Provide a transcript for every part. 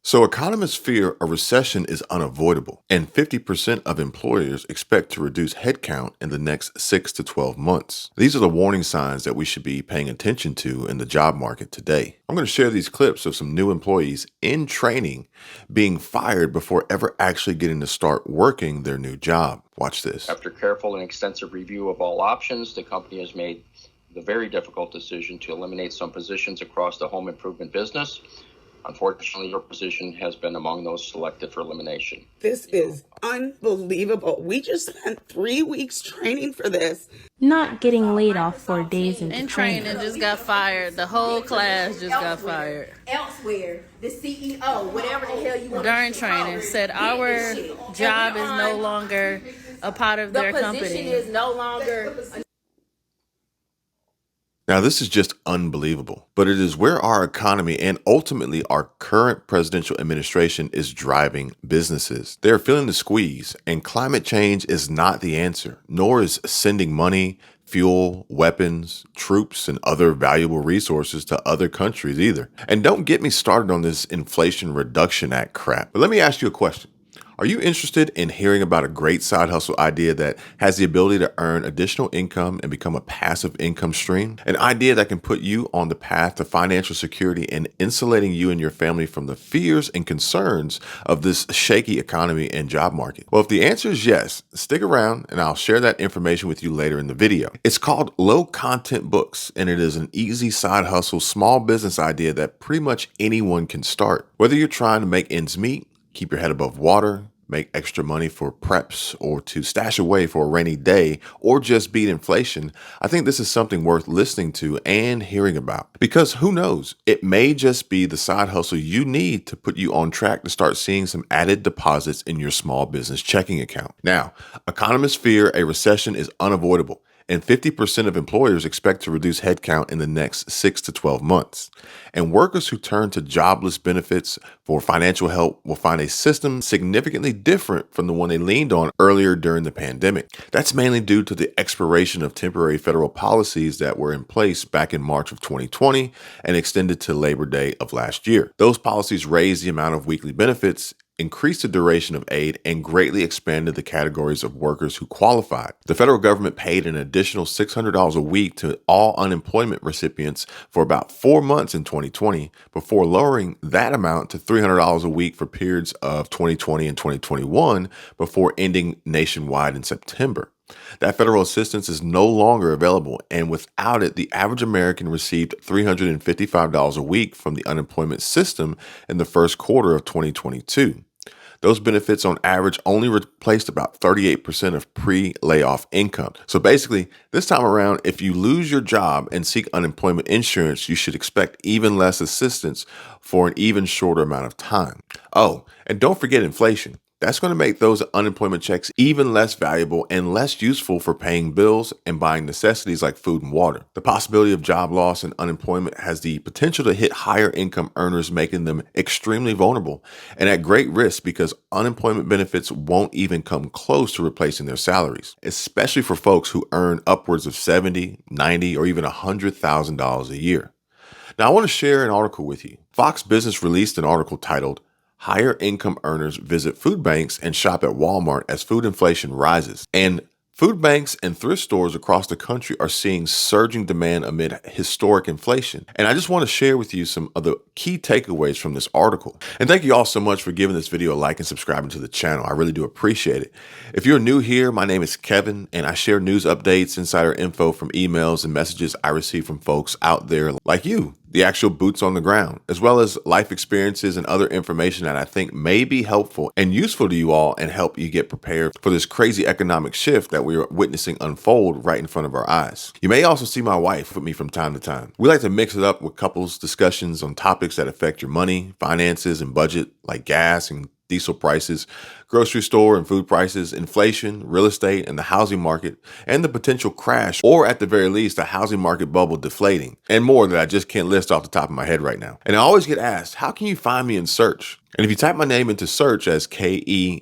So, economists fear a recession is unavoidable, and 50% of employers expect to reduce headcount in the next 6 to 12 months. These are the warning signs that we should be paying attention to in the job market today. I'm going to share these clips of some new employees in training being fired before ever actually getting to start working their new job. Watch this. After careful and extensive review of all options, the company has made the very difficult decision to eliminate some positions across the home improvement business. Unfortunately, your position has been among those selected for elimination. This is unbelievable. We just spent 3 weeks training for this. Not getting laid off 4 days into In training just got fired. The whole class just got fired. Elsewhere, the CEO, whatever the hell you want. During training, said our job is no longer a part of their company. The position is no longer. Now, this is just unbelievable, but it is where our economy and ultimately our current presidential administration is driving businesses. They're feeling the squeeze, and climate change is not the answer, nor is sending money, fuel, weapons, troops, and other valuable resources to other countries either. And don't get me started on this Inflation Reduction Act crap. But let me ask you a question. Are you interested in hearing about a great side hustle idea that has the ability to earn additional income and become a passive income stream? An idea that can put you on the path to financial security and insulating you and your family from the fears and concerns of this shaky economy and job market? Well, if the answer is yes, stick around and I'll share that information with you later in the video. It's called Low Content Books, and it is an easy side hustle, small business idea that pretty much anyone can start. Whether you're trying to make ends meet, keep your head above water, make extra money for preps, or to stash away for a rainy day, or just beat inflation, I think this is something worth listening to and hearing about. Because who knows, it may just be the side hustle you need to put you on track to start seeing some added deposits in your small business checking account. Now, economists fear a recession is unavoidable, and 50% of employers expect to reduce headcount in the next 6 to 12 months. And workers who turn to jobless benefits for financial help will find a system significantly different from the one they leaned on earlier during the pandemic. That's mainly due to the expiration of temporary federal policies that were in place back in March of 2020 and extended to Labor Day of last year. Those policies raised the amount of weekly benefits, increased the duration of aid, and greatly expanded the categories of workers who qualified. The federal government paid an additional $600 a week to all unemployment recipients for about 4 months in 2020, before lowering that amount to $300 a week for periods of 2020 and 2021 before ending nationwide in September. That federal assistance is no longer available, and without it, the average American received $355 a week from the unemployment system in the first quarter of 2022. Those benefits on average only replaced about 38% of pre-layoff income. So basically, this time around, if you lose your job and seek unemployment insurance, you should expect even less assistance for an even shorter amount of time. Oh, and don't forget inflation. That's going to make those unemployment checks even less valuable and less useful for paying bills and buying necessities like food and water. The possibility of job loss and unemployment has the potential to hit higher income earners, making them extremely vulnerable and at great risk because unemployment benefits won't even come close to replacing their salaries, especially for folks who earn upwards of $70,000, $90,000, or even $100,000 a year. Now, I want to share an article with you. Fox Business released an article titled, "Higher Income Earners Visit Food Banks and Shop at Walmart as Food Inflation Rises." And food banks and thrift stores across the country are seeing surging demand amid historic inflation. And I just want to share with you some of the key takeaways from this article. And thank you all so much for giving this video a like and subscribing to the channel. I really do appreciate it. If you're new here, my name is Kevin, and I share news updates, insider info from emails and messages I receive from folks out there like you, the actual boots on the ground, as well as life experiences and other information that I think may be helpful and useful to you all and help you get prepared for this crazy economic shift that we are witnessing unfold right in front of our eyes. You may also see my wife with me from time to time. We like to mix it up with couples discussions on topics that affect your money, finances, and budget, like gas and diesel prices, grocery store and food prices, inflation, real estate, and the housing market, and the potential crash, or at the very least, a housing market bubble deflating, and more that I just can't list off the top of my head right now. And I always get asked, how can you find me in search? And if you type my name into search as Kevin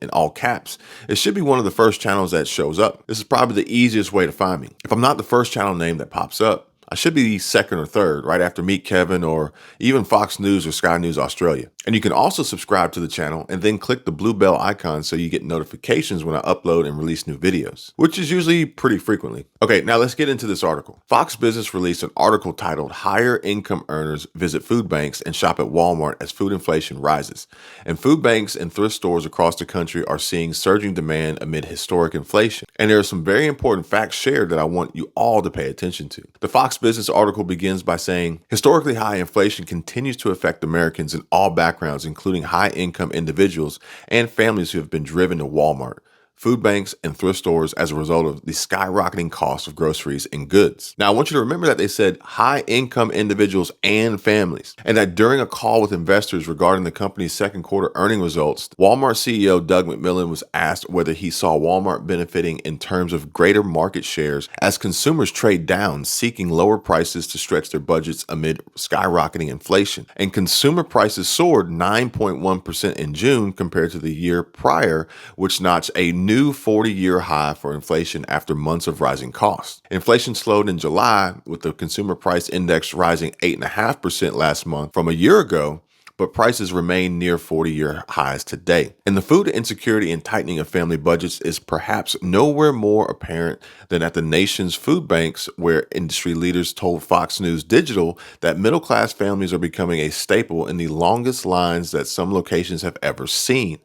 in all caps, it should be one of the first channels that shows up. This is probably the easiest way to find me. If I'm not the first channel name that pops up, I should be second or third, right after Meet Kevin or even Fox News or Sky News Australia. And you can also subscribe to the channel and then click the blue bell icon so you get notifications when I upload and release new videos, which is usually pretty frequently. Okay, now let's get into this article. Fox Business released an article titled "Higher Income Earners Visit Food Banks and Shop at Walmart as Food Inflation Rises." And food banks and thrift stores across the country are seeing surging demand amid historic inflation. And there are some very important facts shared that I want you all to pay attention to. The Fox Business article begins by saying, historically high inflation continues to affect Americans in all backgrounds, including high-income individuals and families who have been driven to Walmart, food banks, and thrift stores as a result of the skyrocketing cost of groceries and goods. Now, I want you to remember that they said high-income individuals and families, and that during a call with investors regarding the company's second quarter earning results, Walmart CEO Doug McMillon was asked whether he saw Walmart benefiting in terms of greater market shares as consumers trade down, seeking lower prices to stretch their budgets amid skyrocketing inflation. And consumer prices soared 9.1% in June compared to the year prior, which notched a new 40-year high for inflation after months of rising costs. Inflation slowed in July, with the consumer price index rising 8.5% last month from a year ago, but prices remain near 40-year highs today. And the food insecurity and tightening of family budgets is perhaps nowhere more apparent than at the nation's food banks, where industry leaders told Fox News Digital that middle-class families are becoming a staple in the longest lines that some locations have ever seen.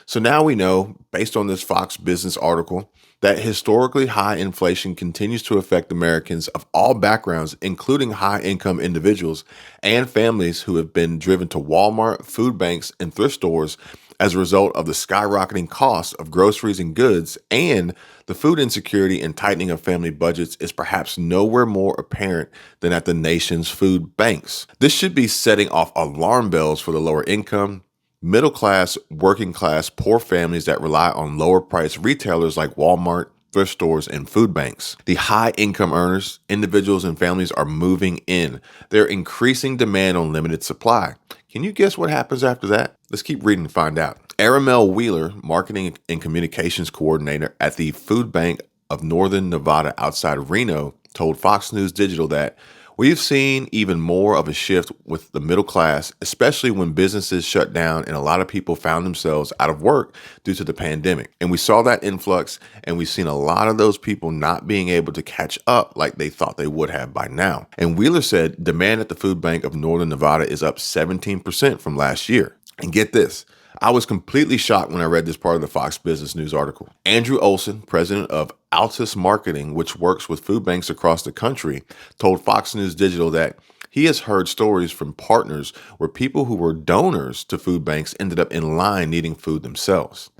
So now we know, based on this Fox Business article, that historically high inflation continues to affect Americans of all backgrounds, including high-income individuals and families who have been driven to Walmart, food banks, and thrift stores as a result of the skyrocketing costs of groceries and goods. And the food insecurity and tightening of family budgets is perhaps nowhere more apparent than at the nation's food banks. This should be setting off alarm bells for the lower income, middle class, working class, poor families that rely on lower priced retailers like Walmart, thrift stores, and food banks. The high income earners, individuals, and families are moving in. They're increasing demand on limited supply. Can you guess what happens after that? Let's keep reading to find out. Aramel Wheeler, marketing and communications coordinator at the Food Bank of Northern Nevada outside Reno, told Fox News Digital that we've seen even more of a shift with the middle class, especially when businesses shut down and a lot of people found themselves out of work due to the pandemic. And we saw that influx, and we've seen a lot of those people not being able to catch up like they thought they would have by now. And Wheeler said demand at the Food Bank of Northern Nevada is up 17% from last year. And get this, I was completely shocked when I read this part of the Fox Business News article. Andrew Olson, president of Altus Marketing, which works with food banks across the country, told Fox News Digital that he has heard stories from partners where people who were donors to food banks ended up in line needing food themselves.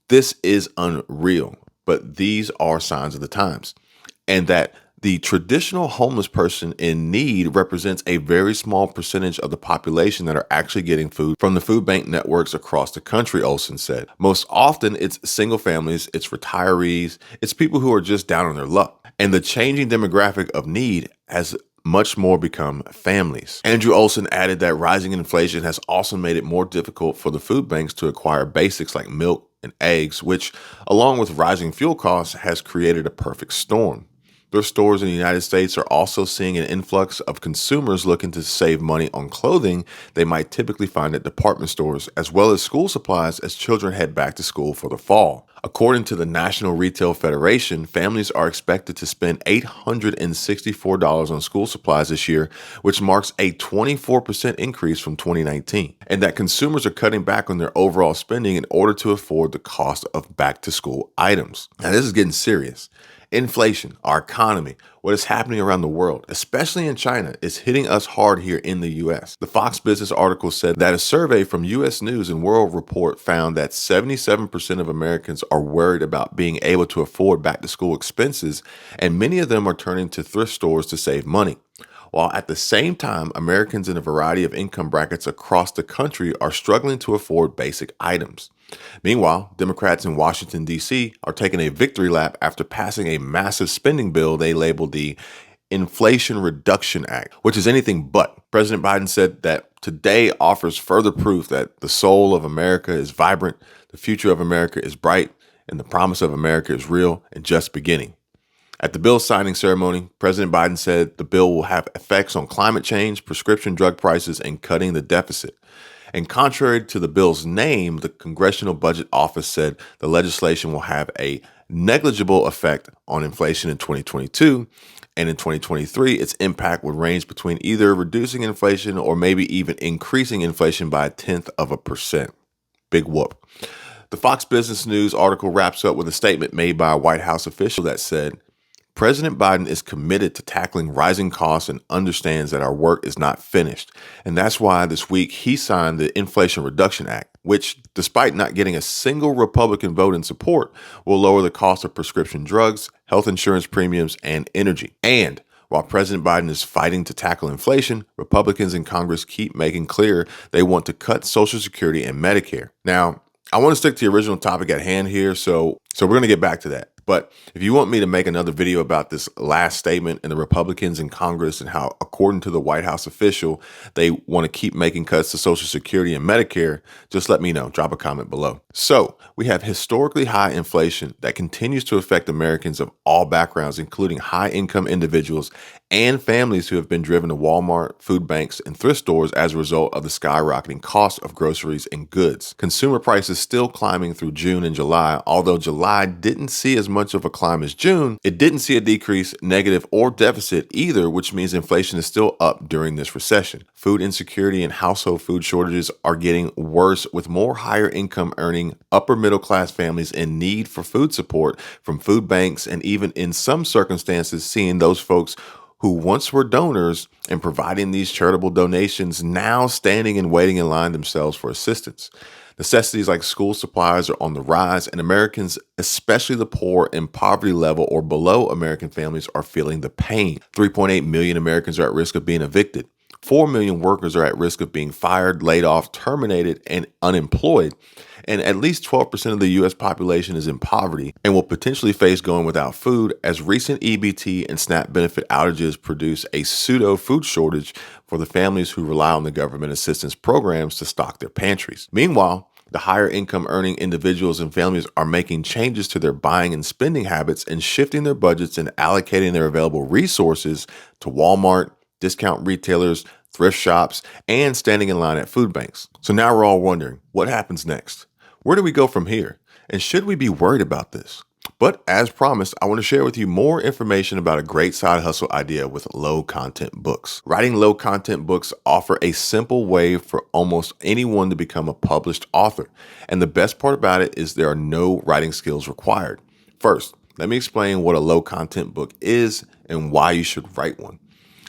This is unreal, but these are signs of the times. And that the traditional homeless person in need represents a very small percentage of the population that are actually getting food from the food bank networks across the country, Olson said. Most often, it's single families, it's retirees, it's people who are just down on their luck. And the changing demographic of need has much more become families. Andrew Olson added that rising inflation has also made it more difficult for the food banks to acquire basics like milk and eggs, which, along with rising fuel costs, has created a perfect storm. Thrift stores in the United States are also seeing an influx of consumers looking to save money on clothing they might typically find at department stores, as well as school supplies as children head back to school for the fall. According to the National Retail Federation, families are expected to spend $864 on school supplies this year, which marks a 24% increase from 2019, and that consumers are cutting back on their overall spending in order to afford the cost of back-to-school items. Now, this is getting serious. Inflation, our economy, what is happening around the world, especially in China, is hitting us hard here in the U.S. The Fox Business article said that a survey from U.S. News and World Report found that 77% of Americans are worried about being able to afford back-to-school expenses, and many of them are turning to thrift stores to save money. While at the same time, Americans in a variety of income brackets across the country are struggling to afford basic items. Meanwhile, Democrats in Washington, D.C. are taking a victory lap after passing a massive spending bill they labeled the Inflation Reduction Act, which is anything but. President Biden said that today offers further proof that the soul of America is vibrant, the future of America is bright, and the promise of America is real and just beginning. At the bill signing ceremony, President Biden said the bill will have effects on climate change, prescription drug prices, and cutting the deficit. And contrary to the bill's name, the Congressional Budget Office said the legislation will have a negligible effect on inflation in 2022. And in 2023, its impact would range between either reducing inflation or maybe even increasing inflation by 0.1%. Big whoop. The Fox Business News article wraps up with a statement made by a White House official that said, President Biden is committed to tackling rising costs and understands that our work is not finished. And that's why this week he signed the Inflation Reduction Act, which, despite not getting a single Republican vote in support, will lower the cost of prescription drugs, health insurance premiums, and energy. And while President Biden is fighting to tackle inflation, Republicans in Congress keep making clear they want to cut Social Security and Medicare. Now, I want to stick to the original topic at hand here, so we're going to get back to that. But if you want me to make another video about this last statement and the Republicans in Congress and how, according to the White House official, they want to keep making cuts to Social Security and Medicare, just let me know. Drop a comment below. So we have historically high inflation that continues to affect Americans of all backgrounds, including high-income individuals and families who have been driven to Walmart, food banks, and thrift stores as a result of the skyrocketing cost of groceries and goods. Consumer prices still climbing through June and July. Although July didn't see as much of a climb as June, it didn't see a decrease, negative, or deficit either, which means inflation is still up during this recession. Food insecurity and household food shortages are getting worse, with more higher income earning upper middle class families in need for food support from food banks, and even in some circumstances seeing those folks who once were donors and providing these charitable donations now standing and waiting in line themselves for assistance. Necessities like school supplies are on the rise, and Americans, especially the poor and poverty level or below American families, are feeling the pain. 3.8 million Americans are at risk of being evicted. 4 million workers are at risk of being fired, laid off, terminated, and unemployed. And at least 12% of the U.S. population is in poverty and will potentially face going without food, as recent EBT and SNAP benefit outages produce a pseudo food shortage for the families who rely on the government assistance programs to stock their pantries. Meanwhile, the higher income earning individuals and families are making changes to their buying and spending habits and shifting their budgets and allocating their available resources to Walmart, discount retailers, thrift shops, and standing in line at food banks. So now we're all wondering, what happens next? Where do we go from here? And should we be worried about this? But as promised, I want to share with you more information about a great side hustle idea with low content books. Writing low content books offer a simple way for almost anyone to become a published author. And the best part about it is there are no writing skills required. First, let me explain what a low content book is and why you should write one.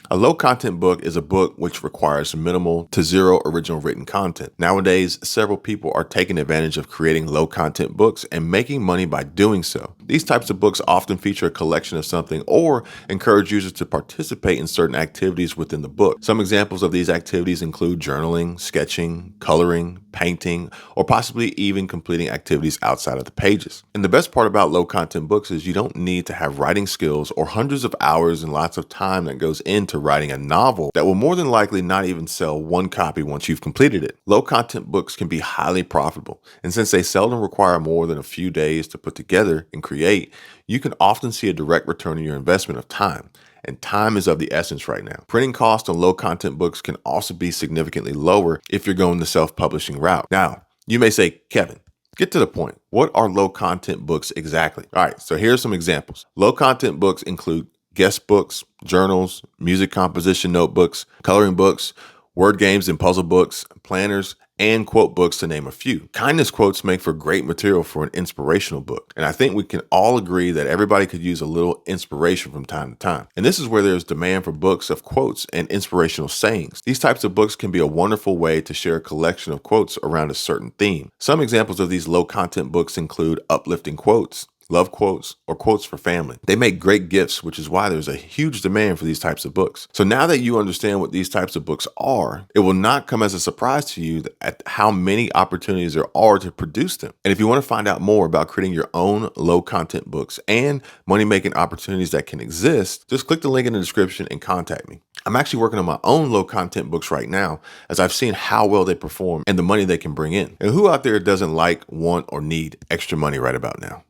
A low content book is a book which requires minimal to zero original written content. Nowadays, several people are taking advantage of creating low content books and making money by doing so. These types of books often feature a collection of something or encourage users to participate in certain activities within the book. Some examples of these activities include journaling, sketching, coloring, painting, or possibly even completing activities outside of the pages. And the best part about low content books is you don't need to have writing skills or hundreds of hours and lots of time that goes into writing a novel that will more than likely not even sell one copy once you've completed it. Low content books can be highly profitable, and since they seldom require more than a few days to put together and create, you can often see a direct return on your investment of time. And time is of the essence right now. Printing costs on low content books can also be significantly lower if you're going the self-publishing route. Now, you may say, Kevin, get to the point. What are low content books exactly? All right, so here's some examples. Low content books include guest books, journals, music composition notebooks, coloring books, word games and puzzle books, planners, and quote books, to name a few. Kindness quotes make for great material for an inspirational book. And I think we can all agree that everybody could use a little inspiration from time to time. And this is where there's demand for books of quotes and inspirational sayings. These types of books can be a wonderful way to share a collection of quotes around a certain theme. Some examples of these low content books include uplifting quotes, love quotes, or quotes for family. They make great gifts, which is why there's a huge demand for these types of books. So now that you understand what these types of books are, it will not come as a surprise to you at how many opportunities there are to produce them. And if you want to find out more about creating your own low content books and money-making opportunities that can exist, just click the link in the description and contact me. I'm actually working on my own low content books right now, as I've seen how well they perform and the money they can bring in. And who out there doesn't like, want, or need extra money right about now?